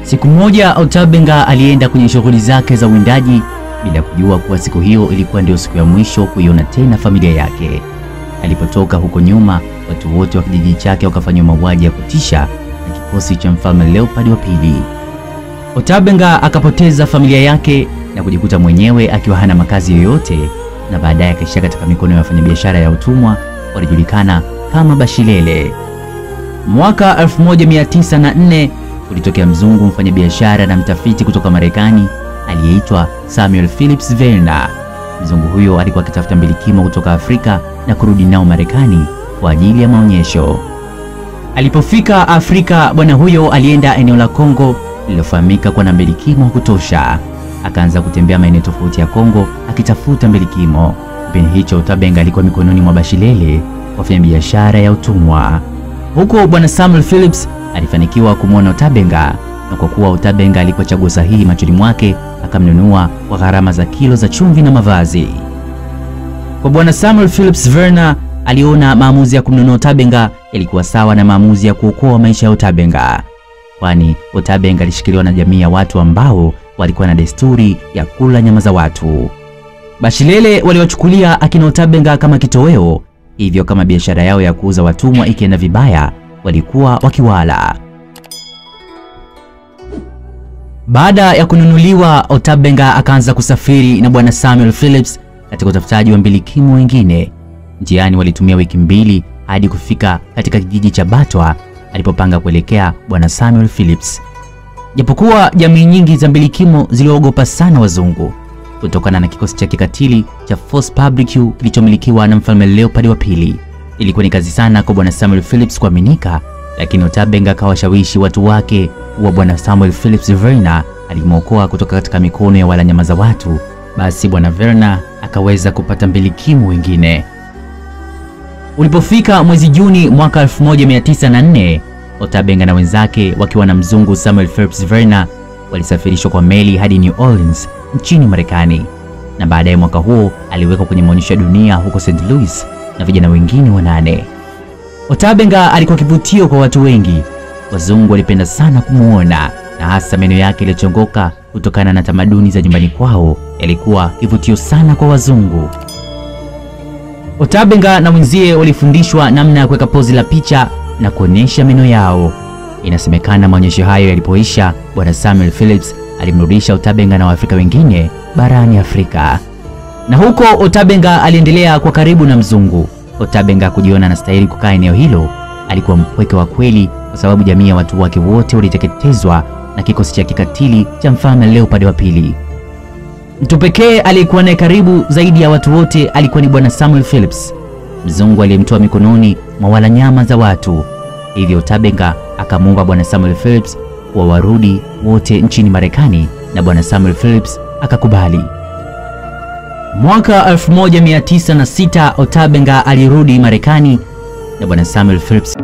Siku moja Otabenga alienda kwenye shughuli zake za uwindaji bila kujua kuwa siku hiyo ilikuwa ndio siku ya mwisho kuiona tena familia yake. Alipotoka huko nyuma, watu wote wa kijiji chake wakafanywa mauaji ya kutisha na kikosi cha Mfalme Leopold wa pili. Otabenga akapoteza familia yake na kujikuta mwenyewe akiwa hana makazi yoyote, na baadaye akaishia katika mikono ya wafanyabiashara ya utumwa walijulikana kama Bashilele. Mwaka 1904 kulitokea mzungu mfanyabiashara na mtafiti kutoka Marekani aliyeitwa Samuel Phillips Verner. Mzungu huyo alikuwa akitafuta mbilikimo kutoka Afrika na kurudi nao Marekani kwa ajili ya maonyesho. Alipofika Afrika, bwana huyo alienda eneo la Kongo lililofahamika kwa na mbilikimo kutosha. Akaanza kutembea maeneo tofauti ya Kongo akitafuta mbilikimo. Kipindi hicho Otabenga alikuwa mikononi mwa Bashilele, wafanyabiashara ya utumwa. Huko bwana Samuel Phillips alifanikiwa kumwona Otabenga, na kwa kuwa Otabenga alikuwa chaguo sahihi machoni mwake, akamnunua kwa gharama za kilo za chumvi na mavazi. Kwa bwana Samuel Phillips Verner, aliona maamuzi ya kumnunua Otabenga yalikuwa sawa na maamuzi ya kuokoa maisha ya Otabenga, kwani Otabenga alishikiliwa na jamii ya watu ambao walikuwa na desturi ya kula nyama za watu. Bashilele waliwachukulia akina Otabenga kama kitoweo, hivyo kama biashara yao ya kuuza watumwa ikienda vibaya, walikuwa wakiwala. Baada ya kununuliwa, Otabenga akaanza kusafiri na bwana Samuel Phillips katika utafutaji wa mbilikimo wengine. Njiani walitumia wiki 2 hadi kufika katika kijiji cha Batwa alipopanga kuelekea bwana Samuel Phillips. Japokuwa jamii nyingi za mbilikimo ziliogopa sana wazungu kutokana na kikosi cha kikatili cha Force Publique kilichomilikiwa na Mfalme Leopold wa pili, ilikuwa ni kazi sana kwa bwana Samuel Phillips kuaminika, lakini Otabenga akawashawishi watu wake wa bwana Samuel Phillips Verner alimwokoa kutoka katika mikono ya wala nyama za watu. Basi bwana Verner akaweza kupata mbilikimo wengine. Ulipofika mwezi Juni mwaka 1904, Otabenga na wenzake wakiwa na mzungu Samuel Phillips Verner walisafirishwa kwa meli hadi New Orleans nchini Marekani, na baadaye mwaka huo aliwekwa kwenye maonyesho ya dunia huko St. Louis na vijana wengine 8. Otabenga alikuwa kivutio kwa watu wengi. Wazungu walipenda sana kumuona, na hasa meno yake yaliyochongoka kutokana na tamaduni za nyumbani kwao yalikuwa kivutio sana kwa wazungu. Otabenga na wenzie walifundishwa namna ya kuweka pozi la picha na kuonesha meno yao. Inasemekana maonyesho hayo yalipoisha, bwana Samuel Phillips alimrudisha Otabenga na Waafrika wengine barani Afrika. Na huko Otabenga aliendelea kwa karibu na mzungu. Otabenga kujiona anastahili kukaa eneo hilo. Alikuwa mpweke wa kweli kwa sababu jamii ya watu wake wote waliteketezwa na kikosi cha kikatili cha Mfalme Leopold wa pili. Mtu pekee aliyekuwa naye karibu zaidi ya watu wote alikuwa ni bwana Samuel Phillips, mzungu aliyemtoa mikononi mwa wala nyama za watu. Hivyo Otabenga akamuomba bwana Samuel Phillips kuwa warudi wote nchini Marekani, na bwana Samuel Phillips akakubali. Mwaka 1906 Otabenga alirudi Marekani na bwana Samuel Phillips